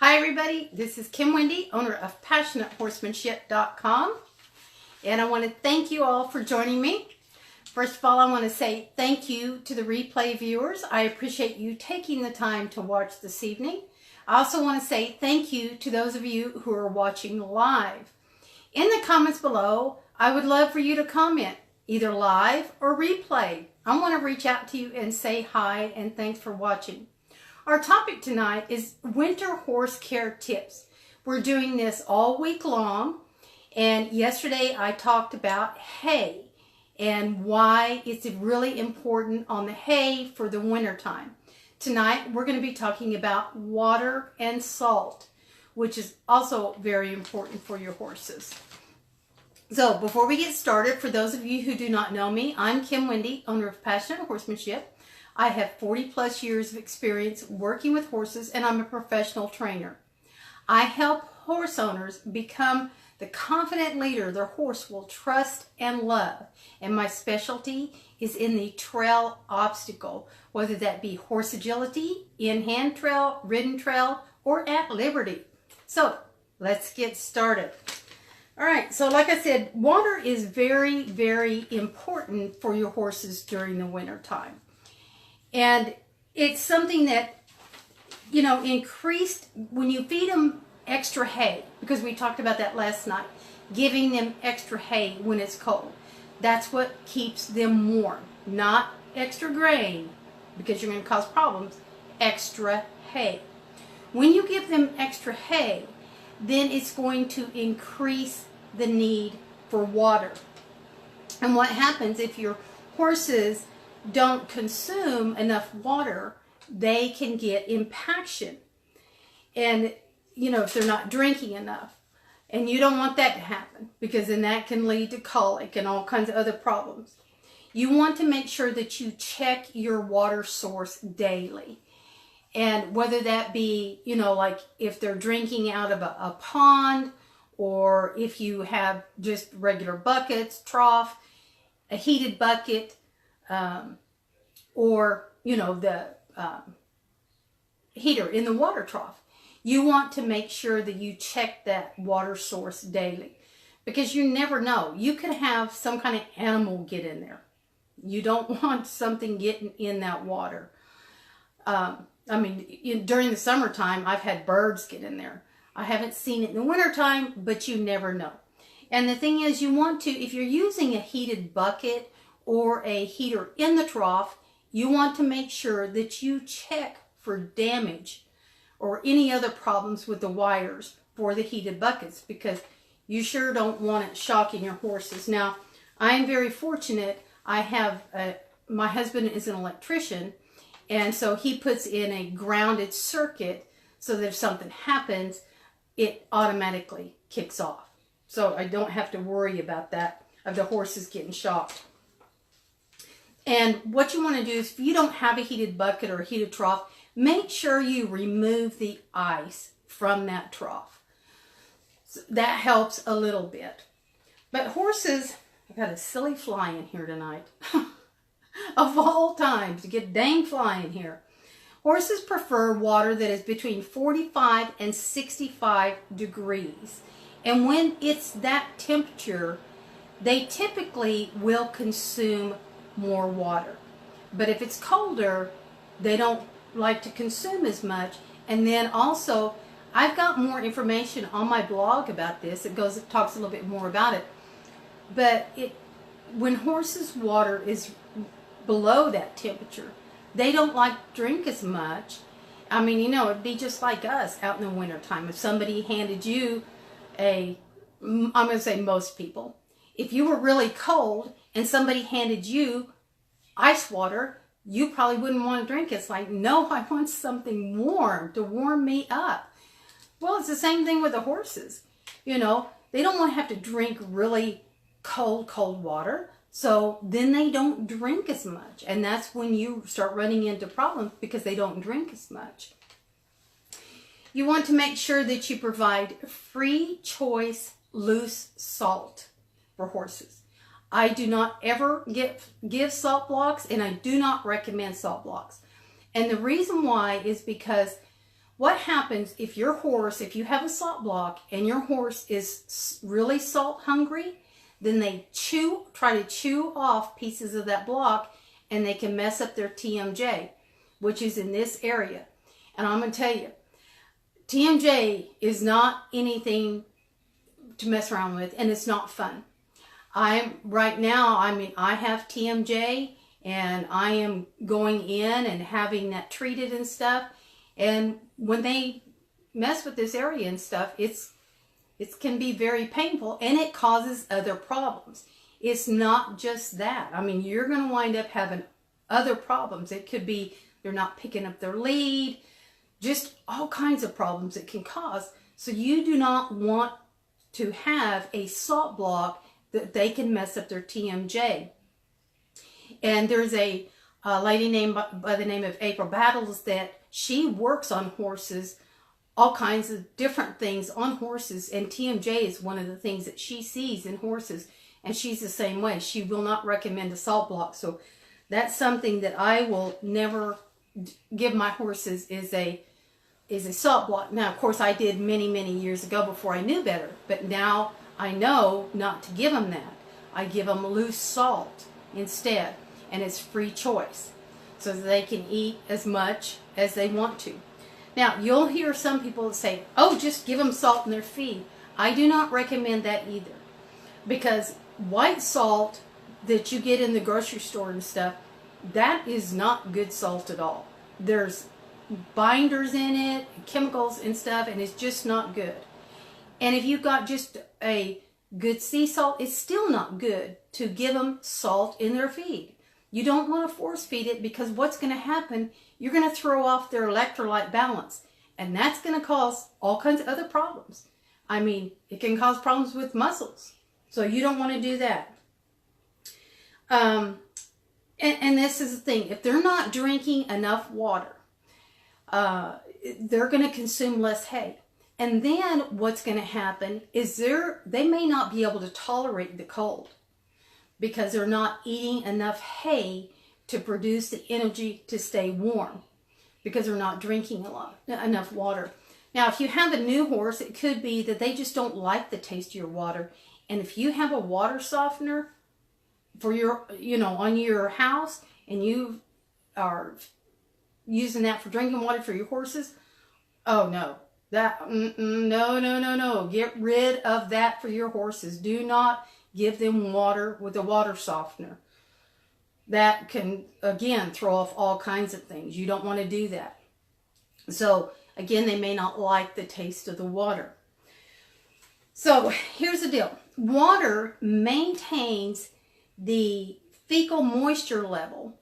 Hi everybody, this is Kim Wendy, owner of PassionateHorsemanship.com, and I want to thank you all for joining me. First of all, I want to say thank you to the replay viewers. I appreciate you taking the time to watch this evening. I also want to say thank you to those of you who are watching live. In the comments below, I would love for you to comment, either live or replay. I want to reach out to you and say hi and thanks for watching. Our topic tonight is winter horse care tips. We're doing this all week long, and yesterday I talked about hay and why it's really important on the hay for the winter time. Tonight we're going to be talking about water and salt, which is also very important for your horses. So before we get started, for those of you who do not know me, I'm Kim Wendy, owner of Passionate Horsemanship. I have 40 plus years of experience working with horses, and I'm a professional trainer. I help horse owners become the confident leader their horse will trust and love. And my specialty is in the trail obstacle, whether that be horse agility, in-hand trail, ridden trail, or at liberty. So let's get started. All right, so like I said, water is very, very important for your horses during the winter time. And it's something that, increased when you feed them extra hay, because we talked about that last night, giving them extra hay when it's cold. That's what keeps them warm, not extra grain, because you're going to cause problems, extra hay. When you give them extra hay, then it's going to increase the need for water. And what happens if your horses don't consume enough water, they can get impaction. And, if they're not drinking enough. And you don't want that to happen, because then that can lead to colic and all kinds of other problems. You want to make sure that you check your water source daily. And whether that be, like if they're drinking out of a pond, or if you have just regular buckets, trough, a heated bucket, or the heater in the water trough. You want to make sure that you check that water source daily, because you never know. You could have some kind of animal get in there. You don't want something getting in that water. During the summertime, I've had birds get in there. I haven't seen it in the wintertime, but you never know. And the thing is, you want to, if you're using a heated bucket or a heater in the trough, you want to make sure that you check for damage or any other problems with the wires for the heated buckets, because you sure don't want it shocking your horses. Now, I'm very fortunate. I have, my husband is an electrician, and so he puts in a grounded circuit so that if something happens, it automatically kicks off. So I don't have to worry about that, of the horses getting shocked. And what you want to do is, if you don't have a heated bucket or a heated trough, make sure you remove the ice from that trough. So that helps a little bit. But horses, I've got a silly fly in here tonight. Of all times, to get a dang fly in here. Horses prefer water that is between 45 and 65 degrees. And when it's that temperature, they typically will consume more water. But if it's colder, they don't like to consume as much. And then also, I've got more information on my blog about this. It talks a little bit more about it. But when horses' water is below that temperature, they don't like to drink as much. It'd be just like us out in the wintertime. If somebody handed you I'm going to say most people, if you were really cold and somebody handed you ice water, you probably wouldn't want to drink it. It's like, no, I want something warm to warm me up. Well, it's the same thing with the horses. They don't want to have to drink really cold water. So then they don't drink as much. And that's when you start running into problems, because they don't drink as much. You want to make sure that you provide free choice loose salt for horses. I do not ever give salt blocks, and I do not recommend salt blocks. And the reason why is because What happens if your horse, if you have a salt block and your horse is really salt hungry, then they try to chew off pieces of that block, and they can mess up their TMJ, which is in this area. And I'm going to tell you, TMJ is not anything to mess around with, and it's not fun. Right now, I have TMJ, and I am going in and having that treated and stuff. And when they mess with this area and stuff, it can be very painful, and it causes other problems. It's not just that. I mean, you're going to wind up having other problems. It could be they're not picking up their lead, just all kinds of problems it can cause. So you do not want to have a salt block that they can mess up their TMJ. And there's a lady named by the name of April Battles that she works on horses, all kinds of different things on horses, and TMJ is one of the things that she sees in horses, and she's the same way. She will not recommend a salt block. So that's something that I will never give my horses, is a salt block. Now, of course, I did many, many years ago before I knew better, but now I know not to give them that. I give them loose salt instead, and it's free choice, so that they can eat as much as they want to. Now, you'll hear some people say, oh, just give them salt in their feed. I do not recommend that either, because white salt that you get in the grocery store and stuff, that is not good salt at all. There's binders in it, chemicals and stuff, and it's just not good. And if you've got just a good sea salt, it's still not good to give them salt in their feed. You don't want to force feed it, because what's going to happen, you're going to throw off their electrolyte balance, and that's going to cause all kinds of other problems. I mean, it can cause problems with muscles, so you don't want to do that. And this is the thing, if they're not drinking enough water, they're going to consume less hay. And then what's going to happen is they may not be able to tolerate the cold, because they're not eating enough hay to produce the energy to stay warm, because they're not drinking enough water. Now, if you have a new horse, it could be that they just don't like the taste of your water. And if you have a water softener for your, on your house, and you are using that for drinking water for your horses, oh no. No. Get rid of that for your horses. Do not give them water with a water softener. That can, again, throw off all kinds of things. You don't want to do that. So, again, they may not like the taste of the water. So, here's the deal. Water maintains the fecal moisture level.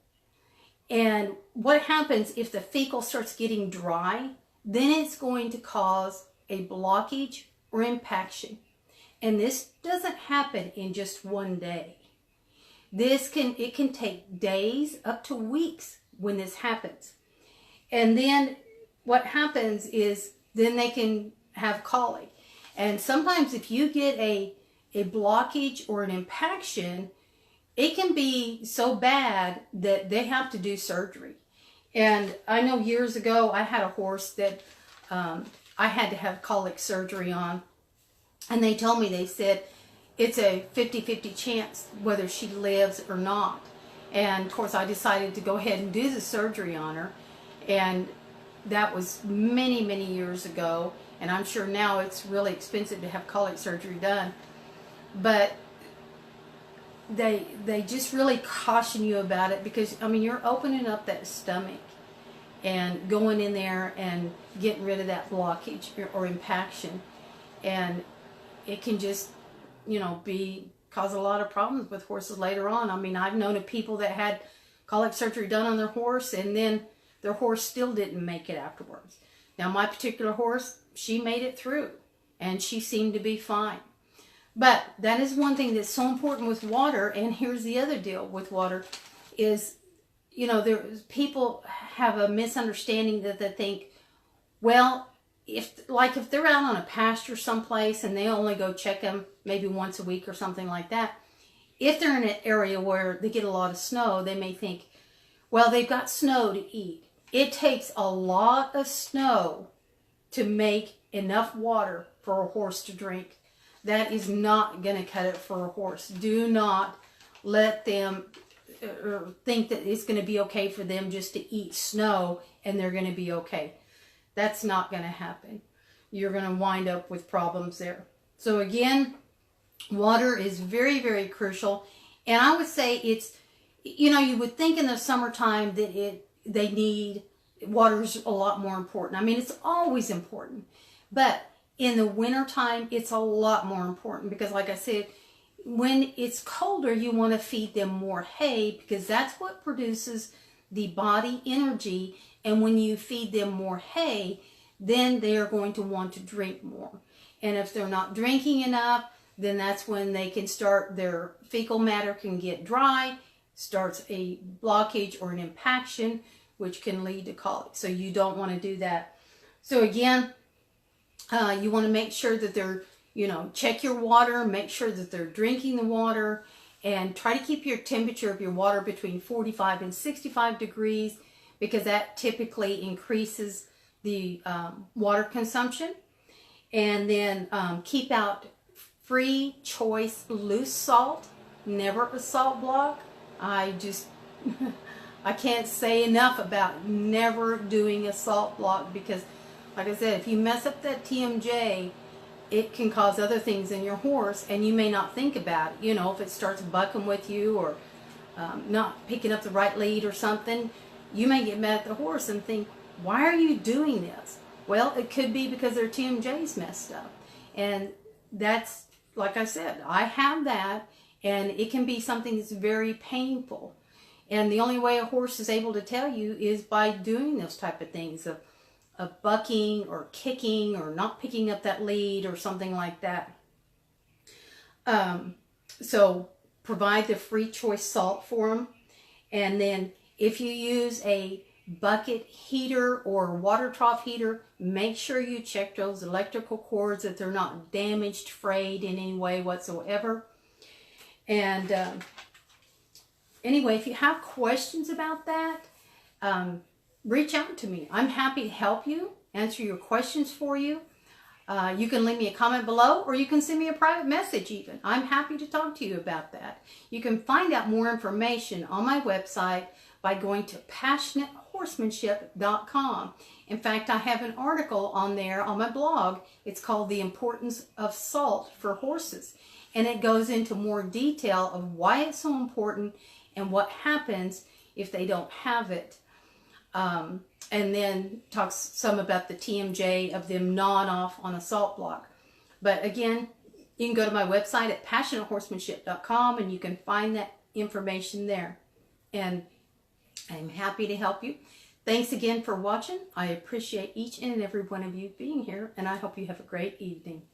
And what happens if the fecal starts getting dry? Then it's going to cause a blockage or impaction. And this doesn't happen in just one day. It can take days up to weeks when this happens. And then what happens is then they can have colic. And sometimes if you get a blockage or an impaction, it can be so bad that they have to do surgery. And I know years ago I had a horse that I had to have colic surgery on. And they told me, they said, it's a 50-50 chance whether she lives or not. And of course I decided to go ahead and do the surgery on her. And that was many, many years ago. And I'm sure now it's really expensive to have colic surgery done. But they just really caution you about it, because, I mean, you're opening up that stomach and going in there and getting rid of that blockage or impaction. And it can just, cause a lot of problems with horses later on. I mean, I've known of people that had colic surgery done on their horse, and then their horse still didn't make it afterwards. Now, my particular horse, she made it through, and she seemed to be fine. But that is one thing that's so important with water. And here's the other deal with water is, people have a misunderstanding that they think, well, if they're out on a pasture someplace and they only go check them maybe once a week or something like that, if they're in an area where they get a lot of snow, they may think, well, they've got snow to eat. It takes a lot of snow to make enough water for a horse to drink. That is not going to cut it for a horse. Do not let them think that it's going to be okay for them just to eat snow and they're going to be okay. That's not going to happen. You're going to wind up with problems there. So again, water is very, very crucial. And I would say it's, you know, you would think in the summertime that water's a lot more important. I mean, it's always important. But in the wintertime, it's a lot more important because, like I said, when it's colder, you want to feed them more hay because that's what produces the body energy. And when you feed them more hay, then they are going to want to drink more. And if they're not drinking enough, then that's when they can start, their fecal matter can get dry, starts a blockage or an impaction, which can lead to colic. So you don't want to do that. So again, you want to make sure that they're, you know, check your water, make sure that they're drinking the water, and try to keep your temperature of your water between 45 and 65 degrees because that typically increases the water consumption. And then keep out free choice loose salt, never a salt block. I can't say enough about never doing a salt block because, like I said, if you mess up that TMJ, it can cause other things in your horse and you may not think about it. You know, if it starts bucking with you or not picking up the right lead or something, you may get mad at the horse and think, why are you doing this? Well, it could be because their TMJ's messed up. And that's, like I said, I have that, and it can be something that's very painful. And the only way a horse is able to tell you is by doing those type of things of bucking or kicking or not picking up that lead or something like that. So provide the free choice salt for them. And then if you use a bucket heater or water trough heater, make sure you check those electrical cords that they're not damaged, frayed in any way whatsoever. And anyway, if you have questions about that, reach out to me. I'm happy to help you, answer your questions for you. You can leave me a comment below, or you can send me a private message even. I'm happy to talk to you about that. You can find out more information on my website by going to passionatehorsemanship.com. In fact, I have an article on there on my blog. It's called The Importance of Salt for Horses. And it goes into more detail of why it's so important and what happens if they don't have it. And then talks some about the TMJ of them gnawing off on a salt block. But again, you can go to my website at passionatehorsemanship.com and you can find that information there. And I'm happy to help you. Thanks again for watching. I appreciate each and every one of you being here, and I hope you have a great evening.